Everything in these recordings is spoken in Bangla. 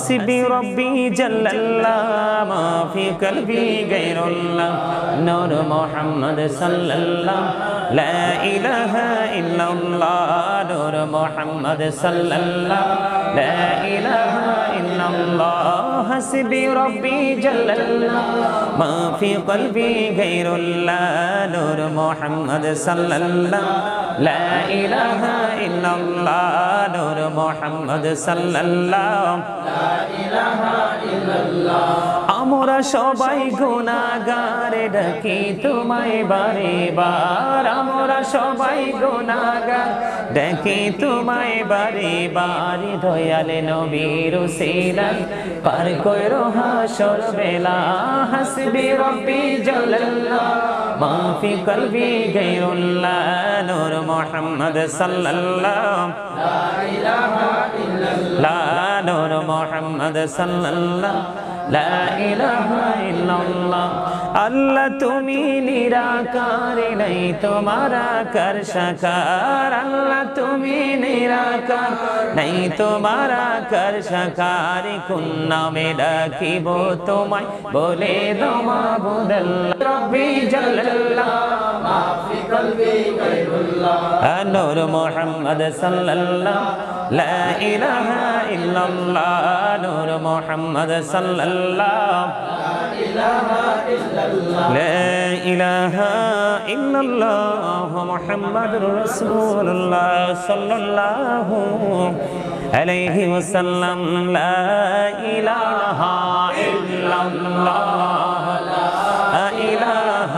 হাসবি রব্বি জাল্লাল্লাহ মা ফি কলবি গায়রুল্লাহ নূর মুহাম্মদ সাল্লাল্লাহ লা ইলাহা ইল্লাল্লাহ নূর মুহাম্মদ সাল্লাল্লাহ লা ইলাহা ইল্লাল্লাহ হাসবি রব্বি জাল্লাল্লাহ মা ফি কলবি গায়রুল্লাহ নূর মুহাম্মদ সাল্লাল্লাহ লা ইলাহা ইল্লাল্লাহ নূর মুহাম্মদ সাল্লাল্লাহ লা ইলাহা ইল্লাল্লাহ আমরা সবাই গুনাহগার ডাকি তোমায় বারে বার আমরা সবাই গুনাহগার ডাকি তোমায় বারে বার দয়াল নবীর উসিলায় পার কইরো হাসর বেলা হাসবি রব্বি জাল্লাল্লাহ মা ফি কলবি গায়রুল্লাহ নূর মুহাম্মদ সাল্লাল্লাহ লা ইলাহা ইল্লাল্লাহ নূর মুহাম্মদ সাল্লাল্লাহ লা ইলাহা ইল্লাল্লাহ আল্লাহ তুমি নিরাকার নাই তোমার আকার সাকার আল্লাহ তুমি নিরাকার নাই তোমার আকার সাকার কোন নামে ডাকিব তোমায় বলে দাও মাবুদাল্লাহ রব্বি জাল্লাল্লাহ মা ফি কলবি গায়রুল্লাহ নূর মুহাম্মদ সাল্লাল্লাহ লা ইলাহা ইল্লাল্লাহ নূর মুহাম্মদ সাল্লাল্লাহ لا إله إلا الله محمد رسول الله صلى الله عليه وسلم لا إله إلا الله لا إله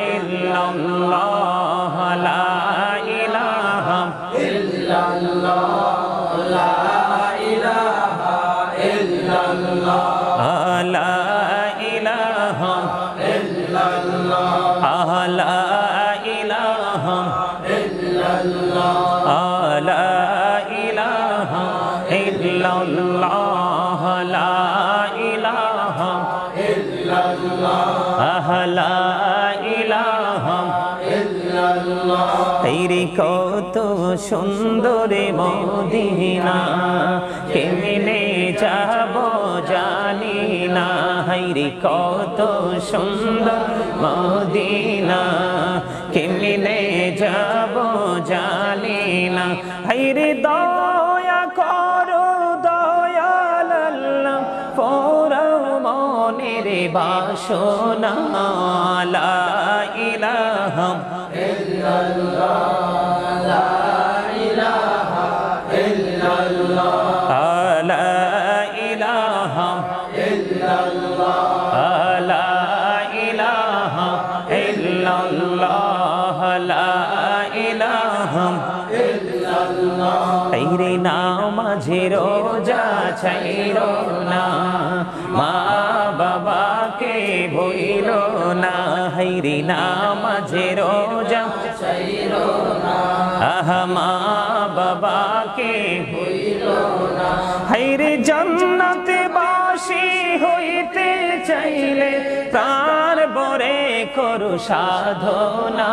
إلا الله لا إله إلا الله لا إله إلا الله لا তেরি কত সুন্দর মদিনা কেমনে যাব জানি না হাইরে কত সুন্দর মদিনা কেমনে যাব জানি না হাইরে দয়া করো দয়াল আল্লাহ পোড়াও মনের বাসনা লা ইলাহা ইল্লাল্লাহ লা ইলাহা ইল্লাল্লাহ লা ইলাহা ইল্লাল্লাহ লা ইলাহা ইল্লাল্লাহ লা ইলাহা ইল্লাল্লাহ তেরে নামাজে রোজা ছাইরো না মা বাবাকে ভুইলো না হাইরে নামাজে রোজা ছাইরো না আহা মা বাবাকে ভুইলো না হাইরে জান্নাতে বাসী হইতে চাইলে প্রাণ ভরে করো সাধনা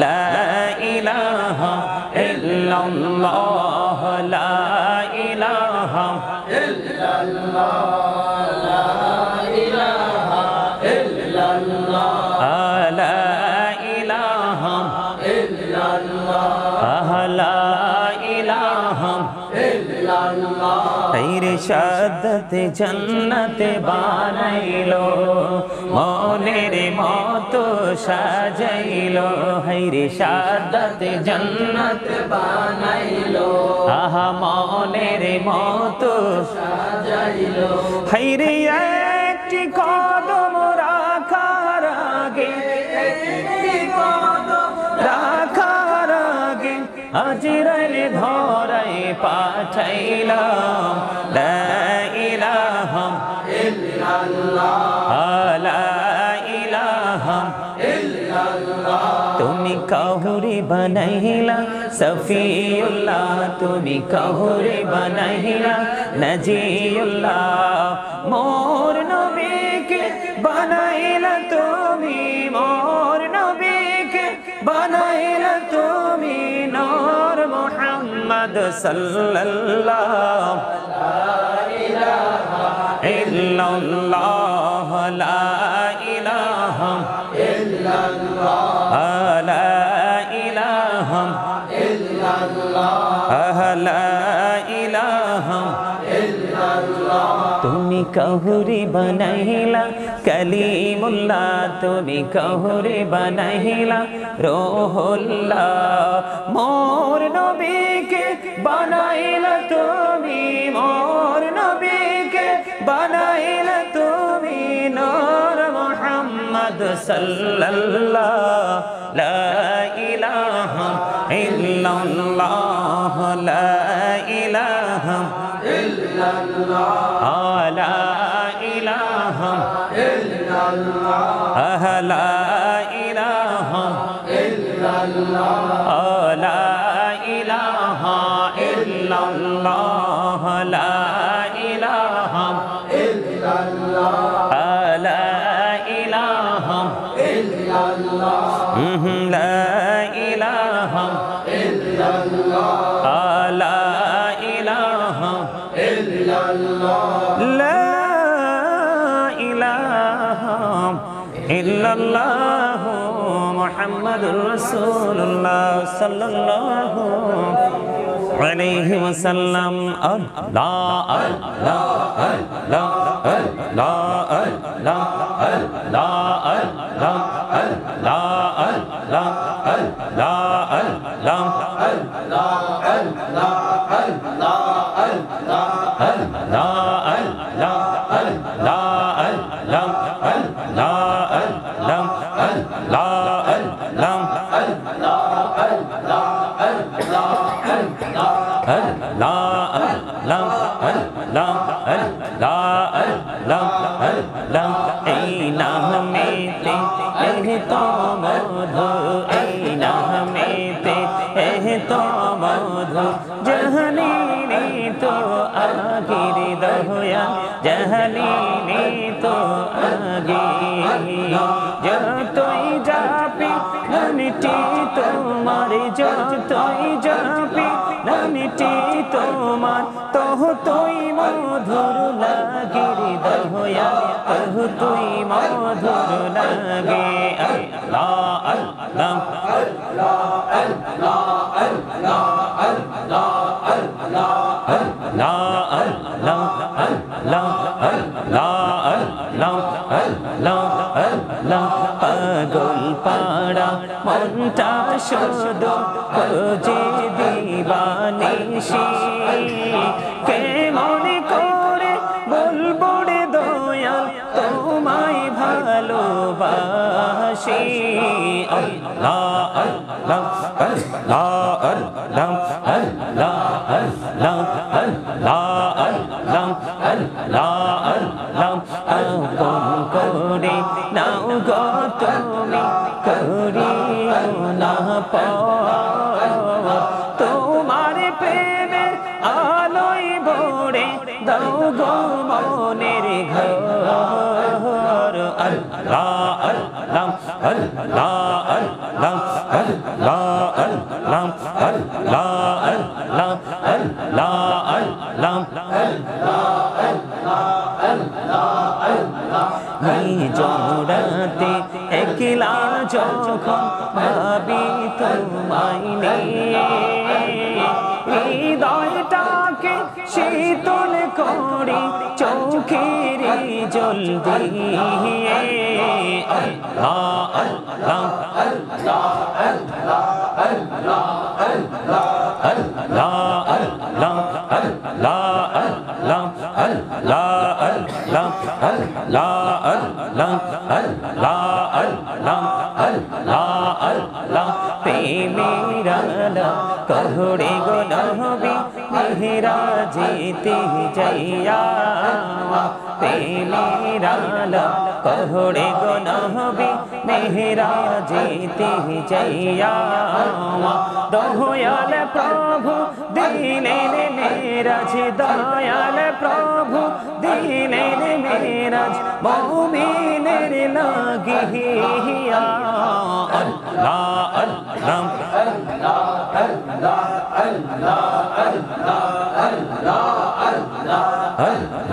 লা ইলাহা ইল্লাল্লাহ লা ইলাহা ইল্লাল্লাহ লা ইলাহা ইল্লাল্লাহ লা ইলাহা ইল্লাল্লাহ লা ইলাহা ইল্লাল্লাহ তেরে শাহাদাতে জান্নাতে বানাইলো মনের মতো সাজাইলো হাইরে শাহাদাতে জান্নাতে বানাইলো আহা মনের মতো সাজাইলো হাইরে একটি কদম রাখার আগে একটি কদম রাখার আগে আজরাইল ধরাই পাঠাইলাম লা ইলাহা ইল্লাল্লাহ লা ইলাহা ইল্লাল্লাহ তুমি কাহুরি বানাইলা সফিউল্লাহ তুমি কাহুরি বানাইলা নজিউল্লাহ মোর নবীকে বানাইলা তুমি মোর নবীকে বানাইলা তুমি নূর মুহাম্মদ সাল্লাল্লাহু লা ইলাহা ইল্লাল্লাহ লা ইলাহা ইল্লাল্লাহ লা ইলাহা ইল্লাল্লাহ লা ইলাহা ইল্লাল্লাহ তুমি কাহুরি বানাইলা কালিমুল্লাহ তুমি কাহুরি বানাইলা রূহুল্লাহ মোর নবীকে বানাইলা তুমি মোর নবীকে বানাইলা তুমি নূর মুহাম্মদ সাল্লাল্লাহ লা ইলাহা ইল্লাল্লাহ লা ইলাহা ইল্লাল্লাহ লা ইলাহা ইল্লাল্লাহ লা ইলাহা ইল্লাল্লাহ লা ইলাহা ইল্লাল্লাহ লা ইলাহা ইল্লাল্লাহ লা ইলাহা ইল্লাল্লাহ লা ইলাহা ইল্লাল্লাহ লা ইলাহা ইল্লাল্লাহ লা ইলাহা ইল্লাল্লাহ মুহাম্মাদুর রাসূলুল্লাহ সাল্লাল্লাহু আলাইহি ওয়াসাল্লাম আল্লাহ আল্লাহ আল্লাহ আল্লাহ আল্লাহ আল্লাহ আল্লাহ আল্লাহ আল্লাহ আল্লাহ আল্লাহ এই নামেতে তো মধু এই নামেতে তো মধু জাহালিনি তো আগির দহয়া জাহালিনি তো আগে যতই যাবি নামটি তোমার যতই যাবি নামটি তোমার তহ তুই মধুর লাগির দহয়া তহ তুই মধুর লাগে আল্লাহ আল্লাহ আল্লাহ আল্লাহ আল্লাহ আল্লাহ আল্লাহ আল্লাহ আল্লাহ আল্লাহ আল্লাহ আল্লাহ আল্লাহ পাগল পাড়া মনটা শুধু খোঁজে দিবানিশি কে মনে করে বলবো রে দয়াল তোমায় ভালোবাসি আল্লাহ আল্লাহ আল্লাহ আল্লাহ আল্লাহ আল্লাহ আল্লাহ আল্লাহ আল্লাহ আল্লাহ আপন করে নাও গো তুমি করিও না তোমার প্রেমের আলোয় ভরে দাও গো মনের ঘর আল্লাহ আল্লাহ আল্লাহ আল্লাহ আল্লাহ আল্লাহ আল্লাহ আল্লাহ আল্লাহ আল্লাহ জোড়াতে একলা যখন ভাবি তোমায় নিয়ে হৃদয়টাকে শীতল করে চোখের জল দিয়ে আল্লাহ আল্লাহ আল্লাহ আল্লাহ আল্লাহ আল্লাহ আল্লাহ আল্লাহ আল্লাহ আল্লাহ আল্লাহ আল্লাহ আল্লাহ আল্লাহ আল্লাহ আল্লাহ আল্লাহ আল্লাহ প্রেমেরা কহরে গো নবী মেহরাজেতে যাইয়া প্রেমেরা কহরে গো নবী মেহরাজেতে যাইয়া দয়াল প্রভু দিলেন মেরাজ দয়াল প্রভু দিলেন মেরাজ মুমিনের লাগিয়া আল্লাহ আল্লাহ আল্লাহ আল্লাহ আল্লাহ আল্লাহ আল্লাহ আল্লাহ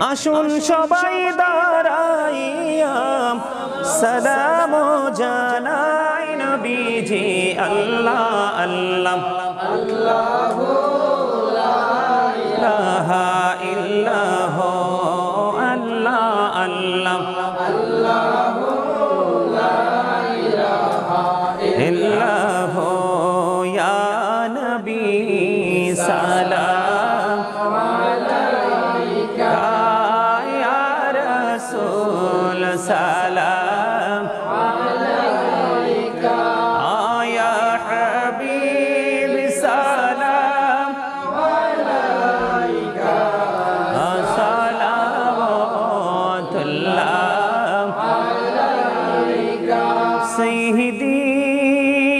আসুন সবাই দাঁড়াইয়া সালাম জানাই নবীজি আল্লাহ আল্লাহ আল্লাহু লা ইলাহা ইল্লাহ আল্লাহ আল্লাহ আল্লাহু লা ইলাহা ইল্লাহ ইয়া নবী সালাম আলাইকা ইয়া রাসূল সালাম আলাইকা ইয়া হাবিব সালাম আলাইকা সালাওয়াতুল্লাহ আলাইকা সাইয়্যিদি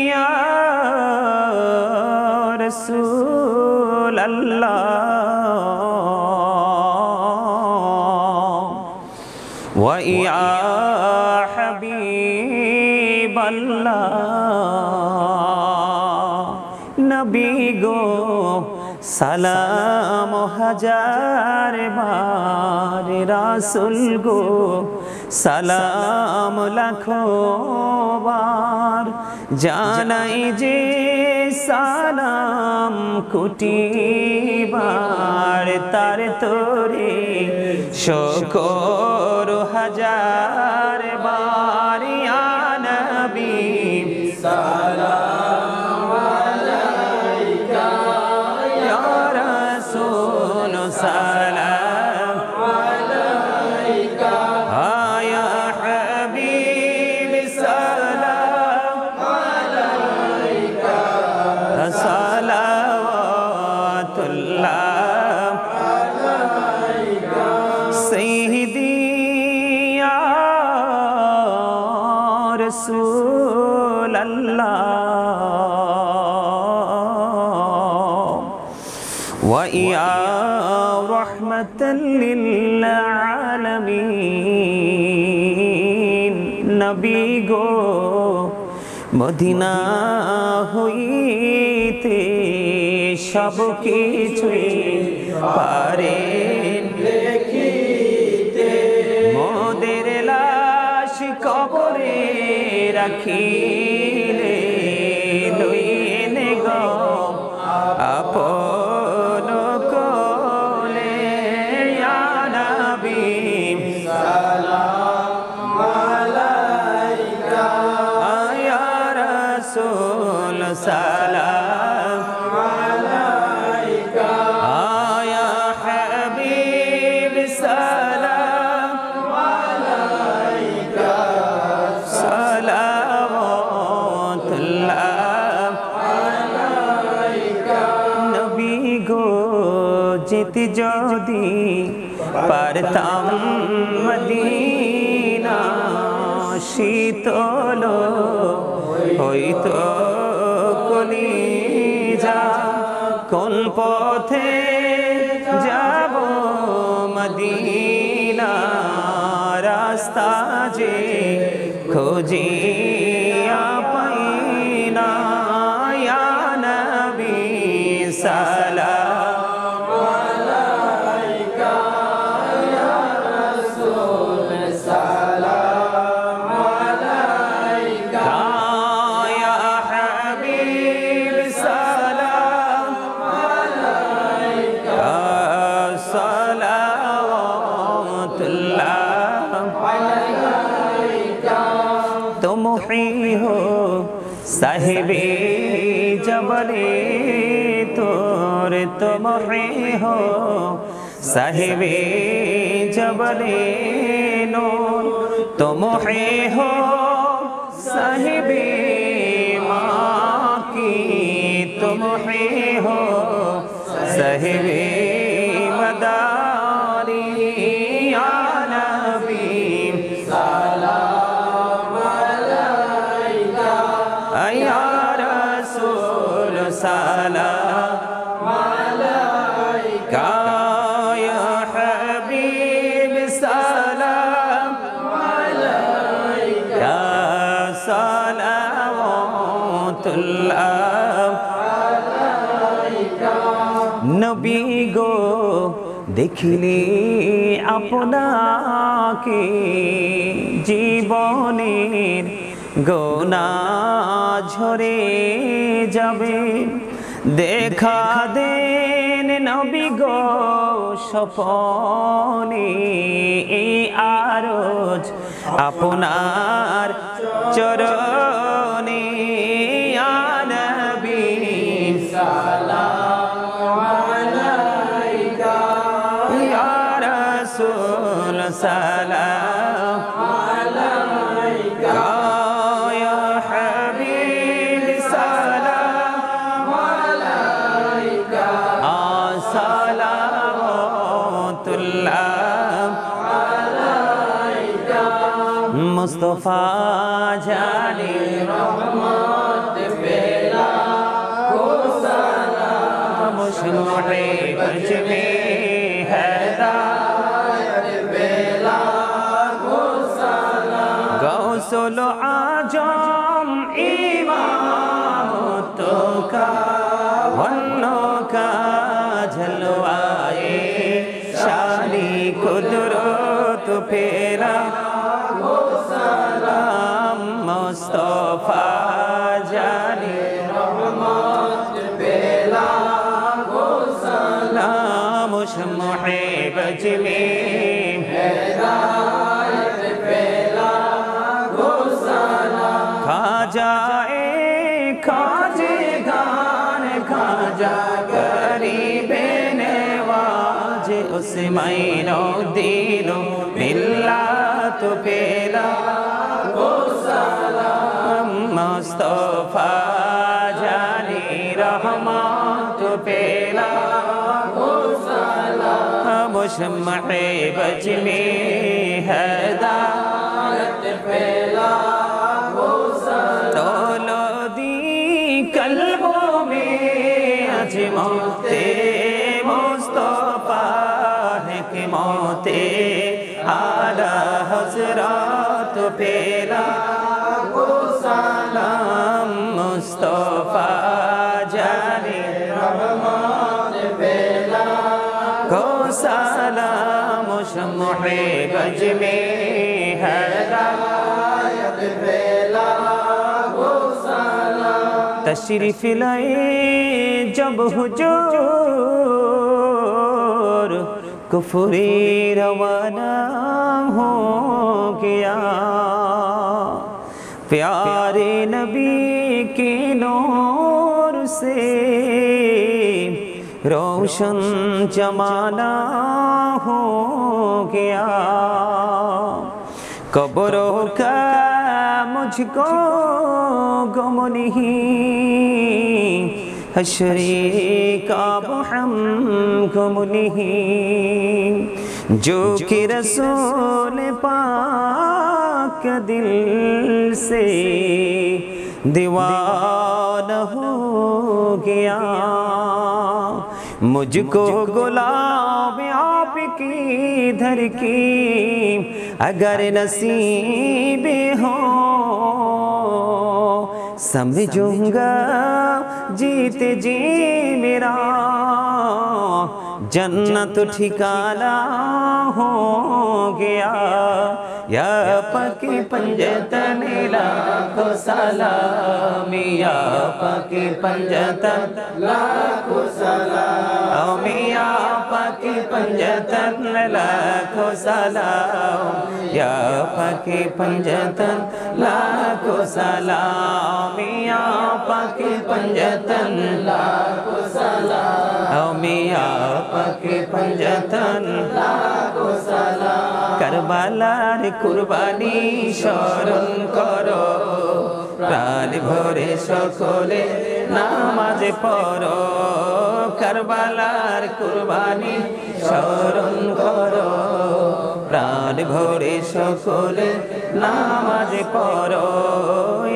ইয়া রাসূল আল্লাহ ওয়া ইয়া হাবিব আল্লাহ নবী গো সালাম হাজার বার রাসূল গো সালাম লাখো বার জানাই যে সালাম কোটি বার তার তোরে শুকর হাজার বার ইয়া নবী সালাম আলাইকা ইয়া রাসূল সালাম আলাইকা ইয়া হাবিব সালাম আলাইকা সালাওয়াতুল্লাহ আলাইকা সাইয়্যিদি ইয়া রাসূল আল্লাহ ওয়া ইয়া রাহমাতাল লিল আলামিন নবী গো মদিনা হইতে সব কিছুই পারেন দেখিতে মোদের লাশ কবরে রাখিলে লইন গো আপন কোলে ইয়া নবী সালাম আলাইকা ইয়া রাসূল সালাম আলাইকা ইয়া হাবিব সালাম আলাইকা সালাওয়াতুল্লাহ আলাইকা নবী গো যেতে যদি পারতাম মদিনা শীতল হইতো কলিজা কোন পথে যাব মদিনা রাস্তা যে খুঁজিয়া পাইনা ইয়া নবী সালাম আলাইকা ইয়া রাসূল সালাম আলাইকা ইয়া হাবিব সালাম আলাইকা সালাওয়াতুল্লাহ আলাইকা तुम ही हो साहिबे जबले तोर तुम ही हो साहिबे जबले नूर तुम ही हो साहिबे माँ की तुम ही हो साहिबे मदारी या नबी सलाम अलैका या रसूल सलाम अलैका या हबीब सलाम अलैका सलावतुल्लाह अलैका नबी गो देखली আপনাকে জীবনের গোনা ঝরে যাবে দেখা দেন নবী গো স্বপনে আরজ আপনার চরণে ইয়া নবী সালাম আলাইকা ইয়া রাসূল সালাম আলাইকা ইয়া হাবিব সালাম আলাইকা সালাওয়াতুল্লাহ আলাইকা মুস্তাফা জানে রহমত পেলা को सलाम मुशमुहे बज में हैदायत पेला को सलाम गौसुल आजम इमाम तो का वन्नो का जलवाए शानी कुदरत पेला को सलाम मुस्तफा जाने रहमत पेला को सलाम मुशमुहे बज में हैदायत पेला को सलाम खाजाए खाजे गान खाजा गरीबे नवाज उसे मायनो दीनो मिल्लत पेला को सलाम मुस्तफा जानी रहमत पेला को सलाम मुशम्मे बज में हैदायत पेला को सलाम तोलो दी कल्बों में अजमते मुस्तफा है कि मौते आला हजरत पेला को सलाम मुस्तफा जाने रहमत पेला को सलाम मुशम्मे बज में हैदायत पेला को सलाम तशरीफ लाए जब हुजूर कुफरी रवाना हो गया प्यारे नबी के नूर से रोशन जमाना हो गया कब्रों का मुझको गम नहीं हश्री का हम गम नहीं जो कि रसूल पाक दिल से दीवाना हो गया मुझको गुलाब आपकी धर की अगर नसीब हो समझूंगा जीते जी मेरा जन्नत ठिकाना हो गया या पकी पंजतन लाखों सलाम या पकी पंजतन लाखों सलाम या पकी पंजतन लाखों सलाम या पकी पंजतन लाखों सलाम या पकी पंजतन लाखों सलाम या पकी पंजतन लाखों सलाम करबालार कुरबानी स्मरण करो প্রাণ ভরে সকলে নামাজ পড়ো কারবালার কুরবানি স্মরণ করো প্রাণ ভরে সকলে নামাজ পড়ো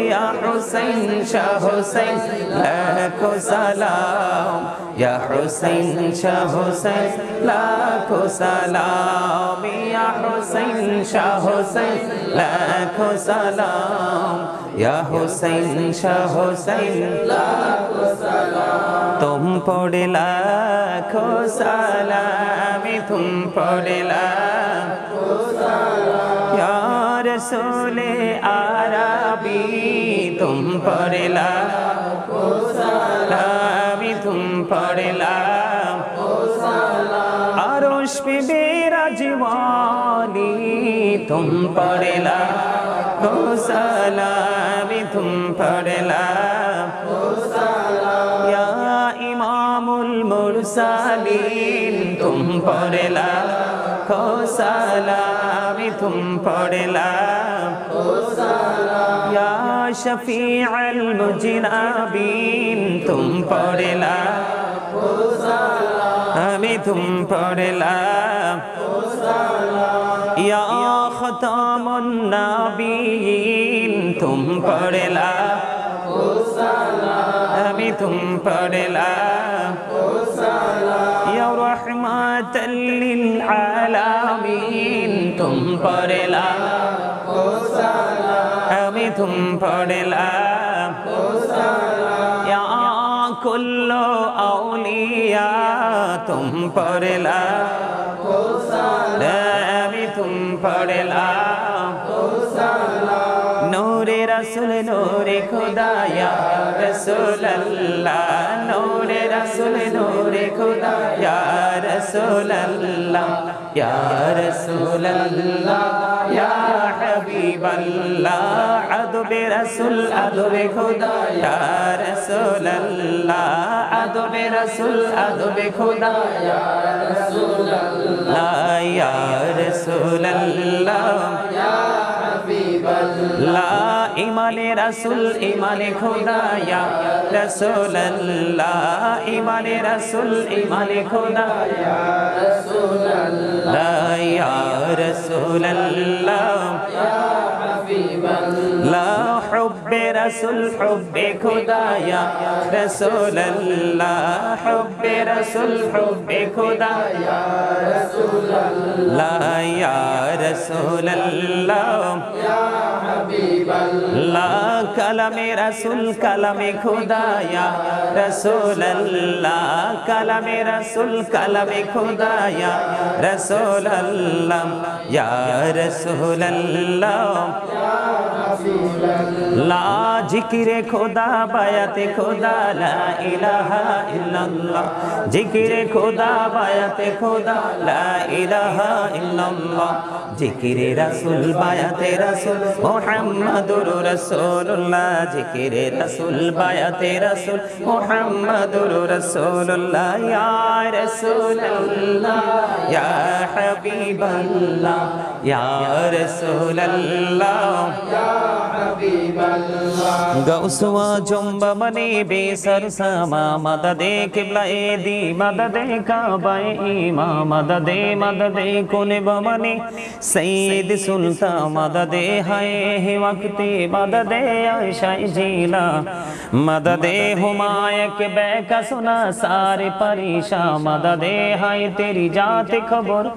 ইয়া হুসাইন শাহ হুসাইন লাখো সালাম ইয়া হুসাইন শাহ হুসাইন লাখো সালাম ইয়া হুসাইন শাহ হুসাইন লাখো সালাম या हुसैन शाह हुसैन लाखों सलाम तुम पढ़े लाखों सलाम तुम पढ़े रसूल अरबी तुम पर लाखों सलाम तुम पर लाखों सलाम अरश पे बिराजमान वाली तुम पर लाखों सलाम तुम पर लाखों सलाम या इमामुल मुरसलीन तुम पर लाखों सलाम तुम पर लाखों सलाम या शफीअल मुजनबीन तुम पर लाखों सलाम तुम पर लाखों सलाम या खतामुन नबीयीन तुम पर लाखों सलाम तुम पर लाखों सलाम या रहमतल लिल आलमीन तुम पर लाखों सलाम तुम पर लाखों सलाम या कुल्लो औलिया तुम पर लाखों सलाम तुम पर लाखों सलाम नूरे रसूल नूरे खुदा या रसूल अल्लाह नूरे रसूल नूरे खुदा या रसूल अल्लाह या रसूल अल्लाह या हबीब अल्लाह अदब रसूल अदब खुदा या रसूल अल्लाह अदब रसूल अदब खुदा या रसूल अल्लाह या रसूल अल्लाह या हबीब अल्लाह ईमान रसूल ईमान खुदा या रसूल अल्लाह ईमान रसूल ईमान खुदा या रसूल अल्लाह या रसूल अल्लाह या हबीब अल्लाह हुब्बे रसूल हुब्बे खुदा या रसूल अल्लाह हुब्बे रसूल हुब्बे खुदा या रसूल अल्लाह या रसूल अल्लाह या हबीब अल्लाह कलमे रसूल कलमे खुदा या रसूल अल्लाह कलमे रसूल कलमे खुदा या रसूल अल्लाह या रसूल अल्लाह या हबीब अल्लाह जिक्र खुदा बायते खुदा ला इलाहा इल्लल्लाह जिक्र खुदा बायते खुदा ला इलाहा इल्लल्लाह जिक्र रसूल बायते रसूल मुहम्मदुर रसूलुल्लाह जिक्र रसूल बायते रसूल मुहम्मदुर रसूलुल्लाह या रसूल अल्लाह या हबीब अल्लाह या रसूल अल्लाह या हबीब अल्लाह गौसवा जुम्बा मने बेसर समा मददे किबला एदी मददे काबाए ईमा मददे मददे कोने बमने सईद सुल्तान मददे हाय हे वक्ते मददे आयशा जीला मददे हुमायक बैका सुना सारे परेशान मददे हाय तेरी जात खबर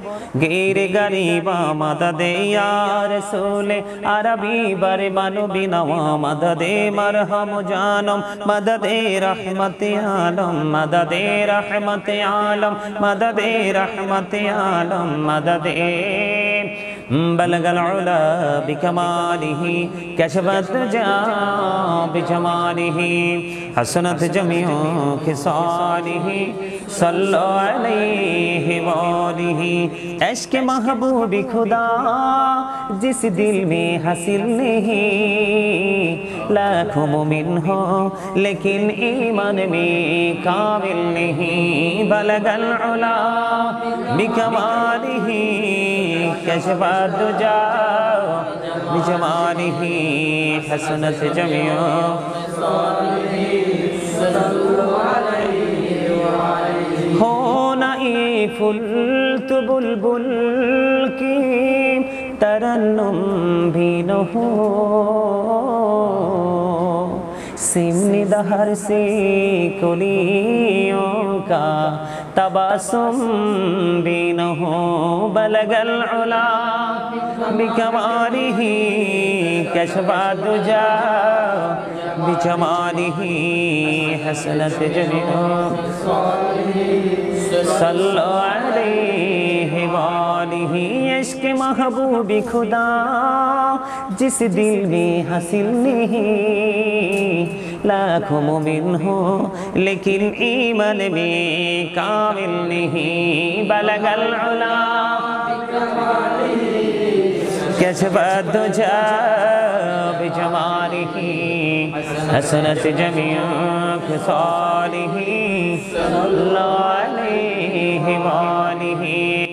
गिर गरीबा मददे या रसूल अरबी बर मानो बिनवा मददे मरहम जानम मददे रहमत आलम मददे रहमत आलम मददे रहमत आलम मददे बलगल उला बिकमालिही कशफत जा बिजमालिही हसनत जमीओ खिसालिही सल्लो अलैहि वालिही इश्क महबूब खुदा जिस दिल में हासिल नहीं लाखों मुमिन हो लेकिन ईमान में कामिल नहीं बलगल उला बिकमालिही कशफत जा बिजमालिही हसनत जमीओ हो ना ये फुल तो बुलबुल की तरन्नुम भी न हो सिमनी दहर से कुलियों का तबासुम भी न हो बलगल उला बिकमालिही कशफत जा بجماله حسنت جميع صلوا عليه وآله इश्क महबूब खुदा जिस दिल में हासिल नहीं लाखों मोमिन हो लेकिन ईमान में कामिल नहीं बलगल उला कशफत दुजा बिजमालिह हसनत जमीअ खसालिह सल्लल्लाहु अलैहि वआलिहि